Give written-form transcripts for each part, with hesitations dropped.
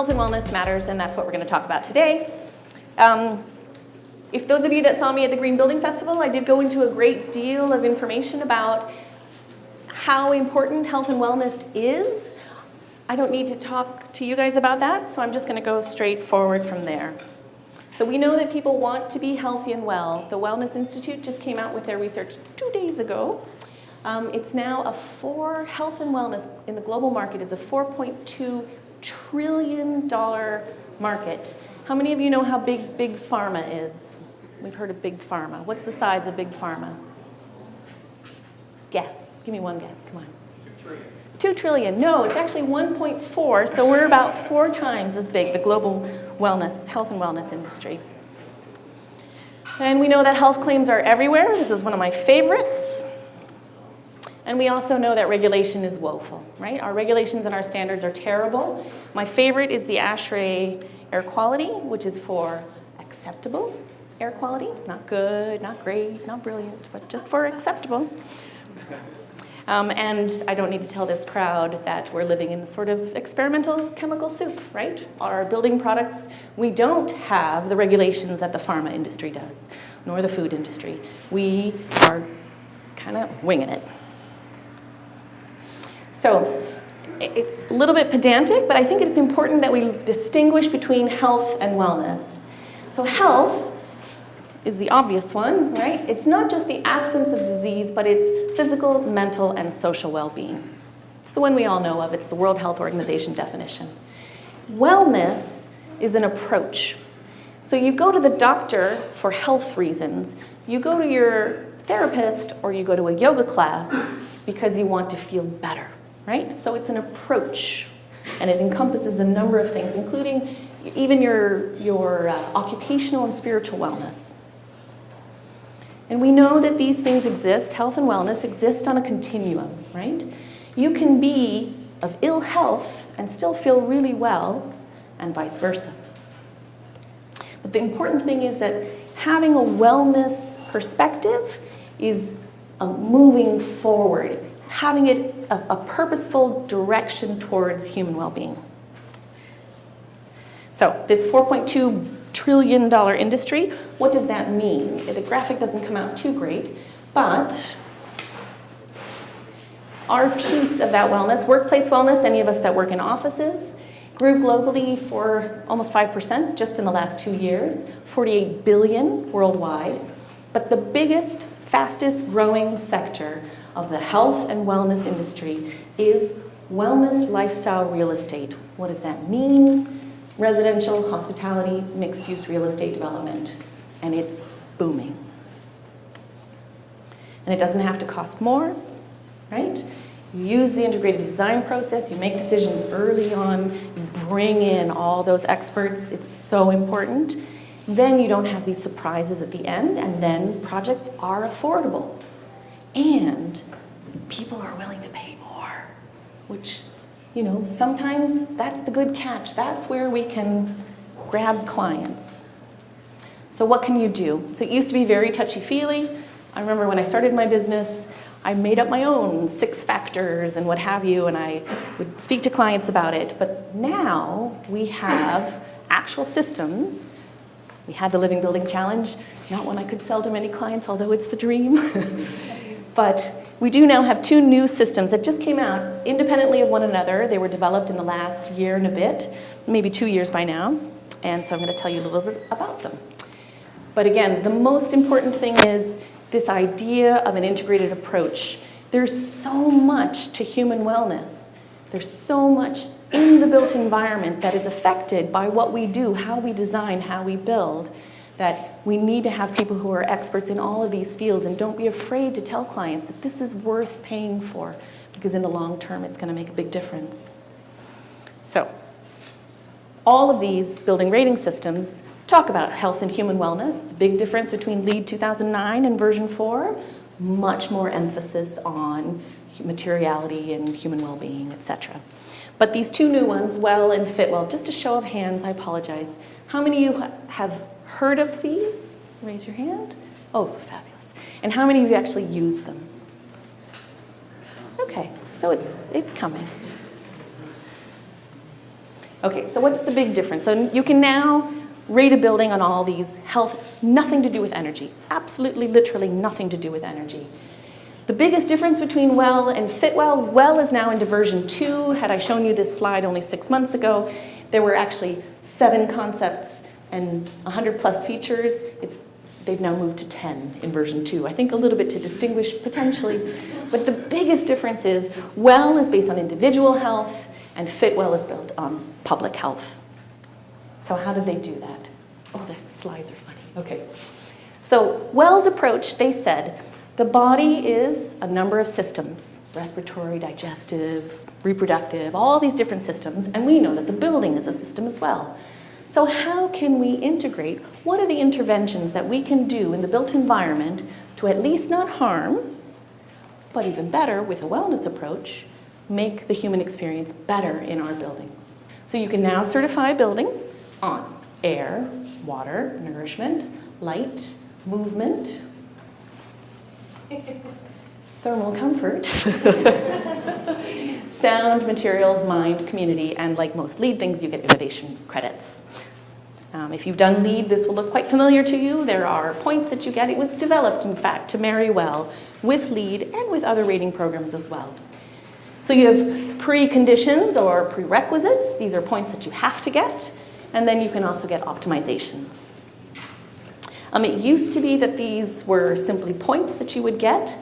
health and wellness matters, and that's what we're going to talk about today. If those of you that saw me at the Green Building Festival, I did go into a great deal of information about how important health and wellness is. I don't need to talk to you guys about that, so I'm just going to go straight forward from there. So we know that people want to be healthy and well. The Wellness Institute just came out with their research 2 days ago. It's now health and wellness in the global market is a $4.2 trillion market. How many of you know how big Big Pharma is? We've heard of Big Pharma. What's the size of Big Pharma? Guess. Give me one guess. Come on. 2 trillion. 2 trillion. No, it's actually 1.4. So we're about 4 times as big, the global health and wellness industry. And we know that health claims are everywhere. This is one of my favorites. And we also know that regulation is woeful, right? Our regulations and our standards are terrible. My favorite is the ASHRAE air quality, which is for acceptable air quality. Not good, not great, not brilliant, but just for acceptable. And I don't need to tell this crowd that we're living in sort of experimental chemical soup, right? Our building products, we don't have the regulations that the pharma industry does, nor the food industry. We are kind of winging it. So it's a little bit pedantic, but I think it's important that we distinguish between health and wellness. So health is the obvious one, right? It's not just the absence of disease, but it's physical, mental, and social well-being. It's the one we all know of. It's the World Health Organization definition. Wellness is an approach. So you go to the doctor for health reasons. You go to your therapist or you go to a yoga class because you want to feel better, right? So it's an approach, and it encompasses a number of things, including even your occupational and spiritual wellness. And we know that these things exist, health and wellness exist on a continuum, right? You can be of ill health and still feel really well, and vice versa. But the important thing is that having a wellness perspective is moving forward, having it a purposeful direction towards human well-being. So this $4.2 trillion industry, what does that mean? The graphic doesn't come out too great, but our piece of that wellness, workplace wellness, any of us that work in offices, grew globally for almost 5% just in the last 2 years, 48 billion worldwide. But the biggest, fastest growing sector of the health and wellness industry is wellness lifestyle real estate. What does that mean? Residential, hospitality, mixed-use real estate development, and it's booming. And it doesn't have to cost more, right? You use the integrated design process, you make decisions early on, you bring in all those experts, it's so important. Then you don't have these surprises at the end, and then projects are affordable. And people are willing to pay more, which, you know, sometimes that's the good catch. That's where we can grab clients. So what can you do? So it used to be very touchy-feely. I remember when I started my business, I made up my own 6 factors and what have you, and I would speak to clients about it. But now we have actual systems. We had the Living Building Challenge, not one I could sell to many clients, although it's the dream. But we do now have 2 new systems that just came out independently of one another. They were developed in the last year and a bit, maybe 2 years by now. And so I'm going to tell you a little bit about them. But again, the most important thing is this idea of an integrated approach. There's so much to human wellness. There's so much in the built environment that is affected by what we do, how we design, how we build, that we need to have people who are experts in all of these fields, and don't be afraid to tell clients that this is worth paying for, because in the long term it's going to make a big difference. So all of these building rating systems talk about health and human wellness. The big difference between LEED 2009 and version 4, much more emphasis on materiality and human well-being, etc. But these 2 new ones, WELL and Fitwel, just a show of hands, I apologize. How many of you have heard of these? Raise your hand. Oh, fabulous. And how many of you actually use them? Okay, so it's coming. Okay, so what's the big difference? So you can now rate a building on all these health, nothing to do with energy. Absolutely, literally nothing to do with energy. The biggest difference between WELL and Fitwel, WELL is now into version 2. Had I shown you this slide only 6 months ago, there were actually 7 concepts and 100 plus features. They've now moved to 10 in version 2. I think a little bit to distinguish potentially. But the biggest difference is WELL is based on individual health and Fitwel is built on public health. So how did they do that? Oh, the slides are funny. Okay. So WELL's approach, they said, the body is a number of systems, respiratory, digestive, reproductive, all these different systems, and we know that the building is a system as well. So how can we integrate? What are the interventions that we can do in the built environment to at least not harm, but even better, with a wellness approach, make the human experience better in our buildings? So you can now certify a building on air, water, nourishment, light, movement, thermal comfort, sound, materials, mind, community, and like most LEED things, you get innovation credits. If you've done LEED, this will look quite familiar to you. There are points that you get. It was developed, in fact, to marry well with LEED and with other rating programs as well. So you have preconditions or prerequisites. These are points that you have to get. And then you can also get optimizations. It used to be that these were simply points that you would get.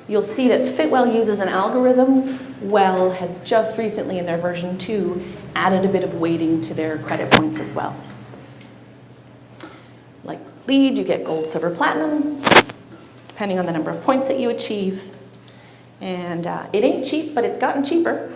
You'll see that Fitwel uses an algorithm. WELL has just recently, in their version 2, added a bit of weighting to their credit points as well. Like LEED, you get gold, silver, platinum, depending on the number of points that you achieve. And it ain't cheap, but it's gotten cheaper.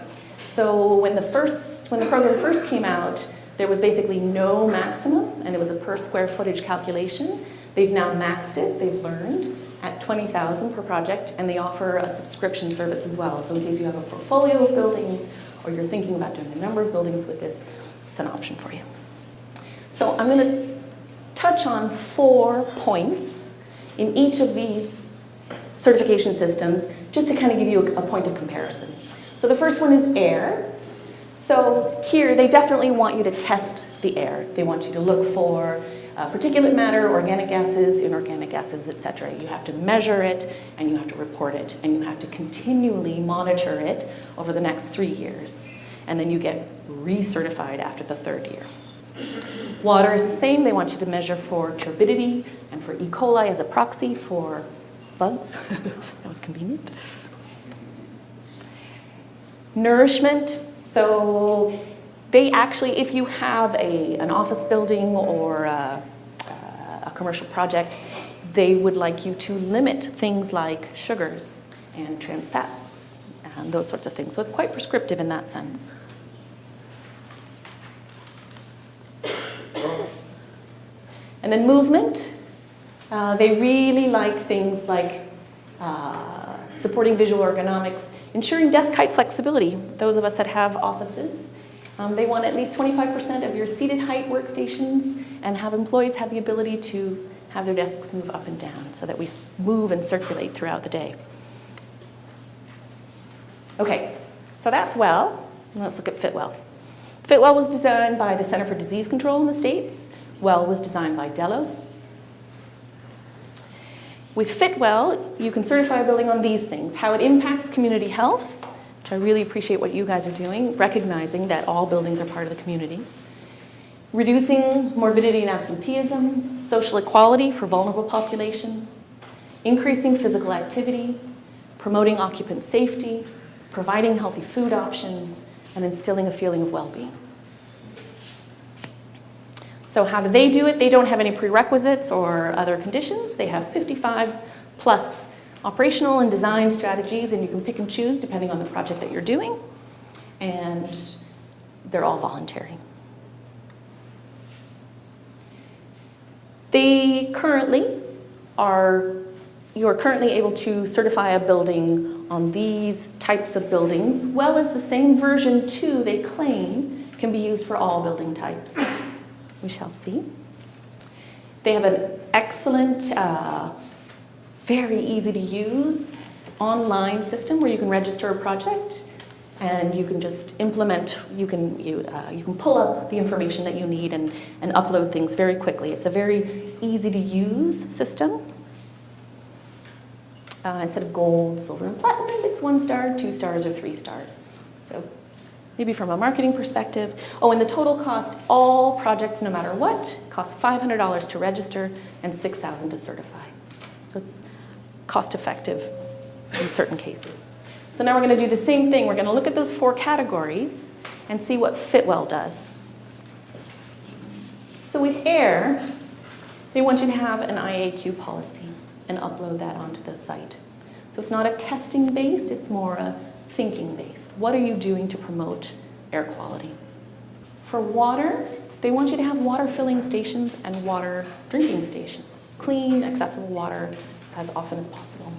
So when the program first came out, there was basically no maximum, and it was a per square footage calculation. They've now maxed it, they've learned, at $20,000 per project, and they offer a subscription service as well. So in case you have a portfolio of buildings, or you're thinking about doing a number of buildings with this, it's an option for you. So I'm gonna touch on 4 points in each of these certification systems, just to kind of give you a point of comparison. So the first one is air. So here, they definitely want you to test the air. They want you to look for particulate matter, organic gases, inorganic gases, etc. You have to measure it, and you have to report it, and you have to continually monitor it over the next 3 years. And then you get recertified after the 3rd year. Water is the same. They want you to measure for turbidity and for E. coli as a proxy for bugs. That was convenient. Nourishment. So they actually, if you have an office building or a commercial project, they would like you to limit things like sugars and trans fats and those sorts of things. So it's quite prescriptive in that sense. And then movement. They really like things like supporting visual ergonomics, ensuring desk height flexibility. Those of us that have offices, they want at least 25% of your seated height workstations and have employees have the ability to have their desks move up and down so that we move and circulate throughout the day. Okay, so that's WELL. Let's look at Fitwel. Fitwel was designed by the Center for Disease Control in the States. WELL was designed by Delos. With Fitwel, you can certify a building on these things: how it impacts community health, which I really appreciate what you guys are doing, recognizing that all buildings are part of the community. Reducing morbidity and absenteeism, social equality for vulnerable populations, increasing physical activity, promoting occupant safety, providing healthy food options, and instilling a feeling of well-being. So how do they do it? They don't have any prerequisites or other conditions. They have 55 plus operational and design strategies, and you can pick and choose depending on the project that you're doing. And they're all voluntary. You are currently able to certify a building on these types of buildings, well as the same version 2 they claim can be used for all building types. We shall see. They have an excellent, very easy to use online system where you can register a project. And you can just implement, you can pull up the information that you need and upload things very quickly. It's a very easy to use system. Instead of gold, silver, and platinum, it's 1 star, 2 stars, or 3 stars. So maybe from a marketing perspective. Oh, and the total cost, all projects, no matter what, cost $500 to register and $6,000 to certify. So it's cost effective in certain cases. So now we're going to do the same thing. We're going to look at those 4 categories and see what Fitwel does. So with air, they want you to have an IAQ policy and upload that onto the site. So it's not a testing based, it's more a thinking based. What are you doing to promote air quality? For water, they want you to have water filling stations and water drinking stations. Clean, accessible water as often as possible.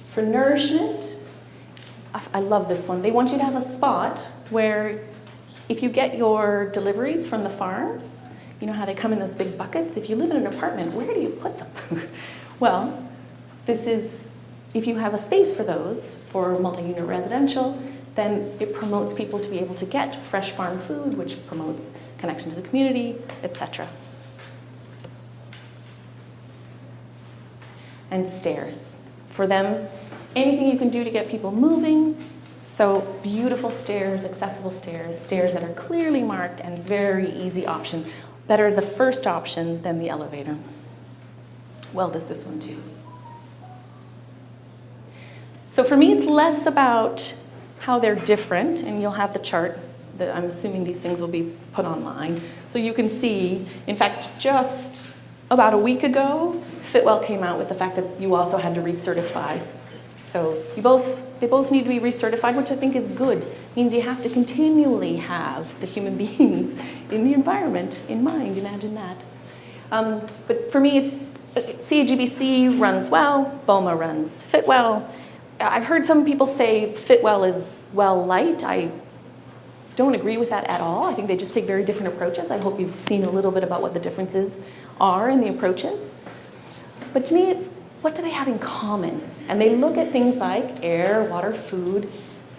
For nourishment, I love this one. They want you to have a spot where if you get your deliveries from the farms, you know how they come in those big buckets? If you live in an apartment, where do you put them? Well, this is, if you have a space for those, for multi-unit residential, then it promotes people to be able to get fresh farm food, which promotes connection to the community, etc. And stairs. For them, anything you can do to get people moving. So beautiful stairs, accessible stairs, stairs that are clearly marked and very easy option. Better the first option than the elevator. Well does this one too. So for me, it's less about how they're different, and you'll have the chart. I'm assuming these things will be put online. So you can see, in fact, just about a week ago, Fitwel came out with the fact that you also had to recertify. So they both need to be recertified, which I think is good. It means you have to continually have the human beings in the environment in mind. Imagine that. But for me, it's CAGBC runs well, BOMA runs Fitwel. I've heard some people say Fitwel is WELL light. I don't agree with that at all. I think they just take very different approaches. I hope you've seen a little bit about what the differences are in the approaches. But to me, it's what do they have in common? And they look at things like air, water, food,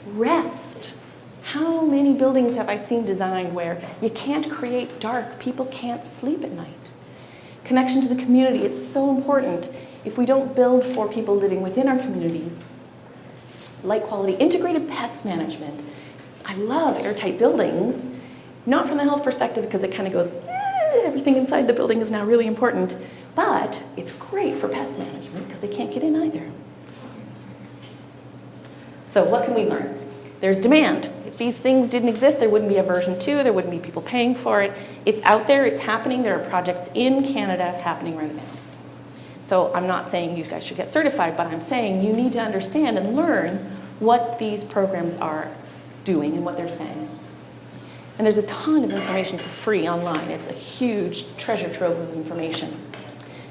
rest. How many buildings have I seen designed where you can't create dark, people can't sleep at night? Connection to the community, it's so important. If we don't build for people living within our communities, light quality, integrated pest management. I love airtight buildings, not from the health perspective because it kind of goes, everything inside the building is now really important, but it's great for pest management because they can't get in either. So what can we learn? There's demand. If these things didn't exist, there wouldn't be a version 2, there wouldn't be people paying for it. It's out there, it's happening, there are projects in Canada happening right now. So I'm not saying you guys should get certified, but I'm saying you need to understand and learn what these programs are doing and what they're saying. And there's a ton of information for free online. It's a huge treasure trove of information.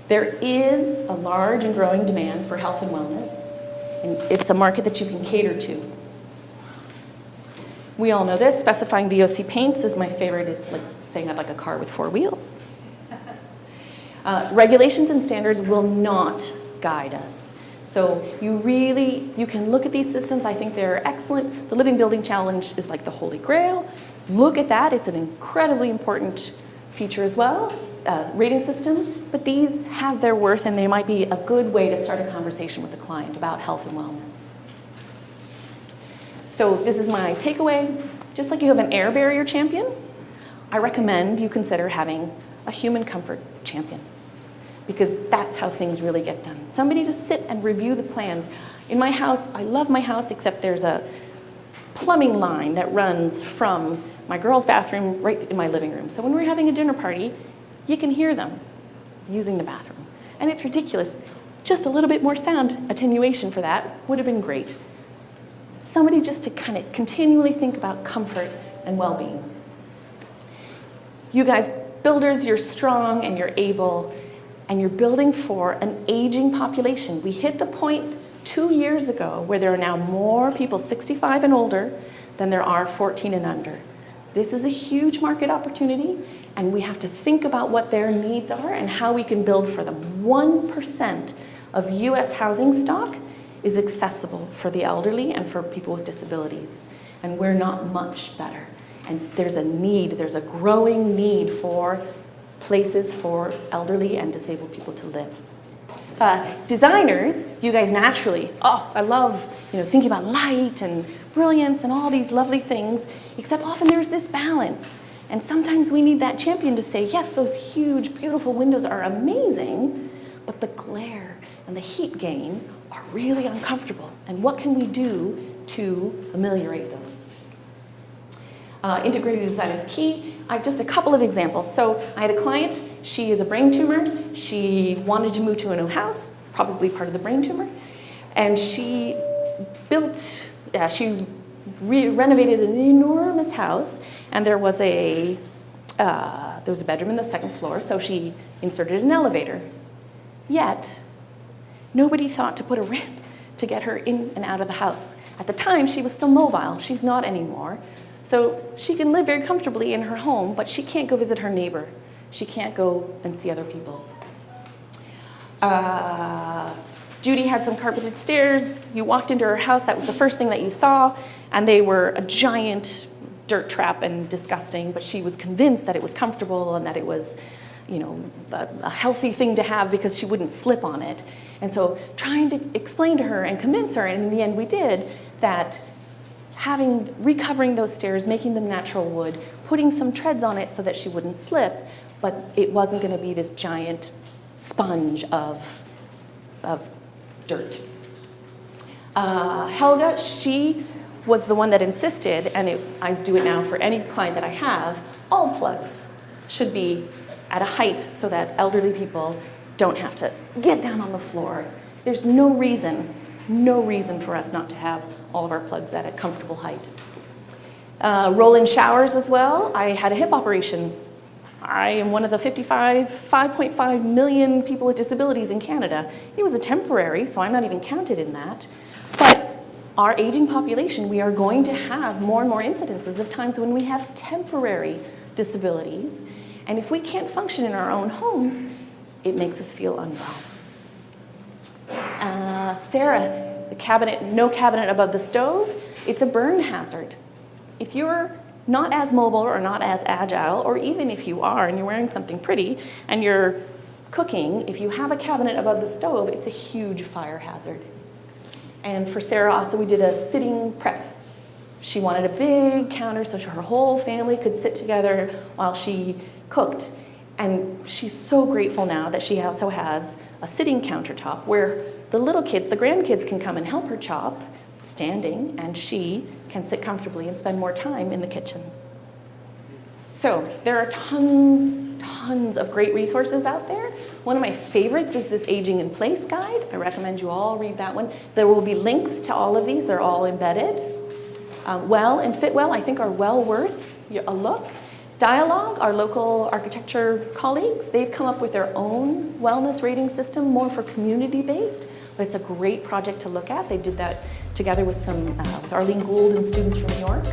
There is a large and growing demand for health and wellness, and it's a market that you can cater to. We all know this, specifying VOC paints is my favorite. It's like saying I'd like a car with 4 wheels. Regulations and standards will not guide us. So you can look at these systems. I think they're excellent. The Living Building Challenge is like the holy grail. Look at that. It's an incredibly important feature as well, rating system. But these have their worth, and they might be a good way to start a conversation with the client about health and wellness. So this is my takeaway. Just like you have an air barrier champion, I recommend you consider having a human comfort champion, because that's how things really get done. Somebody to sit and review the plans. In my house, I love my house, except there's a plumbing line that runs from my girls' bathroom right in my living room. So when we're having a dinner party, you can hear them using the bathroom. And it's ridiculous. Just a little bit more sound attenuation for that would have been great. Somebody just to kind of continually think about comfort and well-being. You guys, builders, you're strong and you're able, and you're building for an aging population. We hit the point 2 years ago where there are now more people 65 and older than there are 14 and under. This is a huge market opportunity, and we have to think about what their needs are and how we can build for them. 1% of US housing stock is accessible for the elderly and for people with disabilities. And we're not much better. And there's a growing need for places for elderly and disabled people to live. Designers, you guys naturally, I love thinking about light and brilliance and all these lovely things, except often there's this balance. And sometimes we need that champion to say, yes, those huge, beautiful windows are amazing, but the glare and the heat gain are really uncomfortable. And what can we do to ameliorate those? Integrated design is key. I have just a couple of examples. So I had a client, she has a brain tumor. She wanted to move to a new house, probably part of the brain tumor. And she renovated an enormous house, and there was a bedroom in the second floor, so she inserted an elevator. Yet, nobody thought to put a ramp to get her in and out of the house. At the time, she was still mobile. She's not anymore. So she can live very comfortably in her home, but she can't go visit her neighbor. She can't go and see other people. Judy had some carpeted stairs. You walked into her house, that was the first thing that you saw, and they were a giant dirt trap and disgusting, but she was convinced that it was comfortable and that it was a healthy thing to have because she wouldn't slip on it. And so trying to explain to her and convince her, and in the end we did, that recovering those stairs, making them natural wood, putting some treads on it so that she wouldn't slip, but it wasn't going to be this giant sponge of dirt. Helga, she was the one that insisted, and I do it now for any client that I have, all plugs should be at a height so that elderly people don't have to get down on the floor. There's no reason for us not to have all of our plugs at a comfortable height. Roll-in showers as well. I had a hip operation. I am one of the 5.5 million people with disabilities in Canada. It was a temporary, so I'm not even counted in that. But our aging population, we are going to have more and more incidences of times when we have temporary disabilities. And if we can't function in our own homes, it makes us feel unwell. Sarah, the cabinet, no cabinet above the stove, it's a burn hazard. If you're not as mobile or not as agile, or even if you are and you're wearing something pretty and you're cooking, if you have a cabinet above the stove, it's a huge fire hazard. And for Sarah also, we did a sitting prep. She wanted a big counter so her whole family could sit together while she cooked. And she's so grateful now that she also has a sitting countertop where the little kids, the grandkids, can come and help her chop standing, and she can sit comfortably and spend more time in the kitchen. So there are tons of great resources out there. One of my favorites is this Aging in Place guide. I recommend you all read that one. There will be links to all of these. They're all embedded. WELL and Fitwel, I think, are well worth a look. Dialogue, our local architecture colleagues, they've come up with their own wellness rating system, more for community-based, but it's a great project to look at. They did that together with with Arlene Gould and students from New York.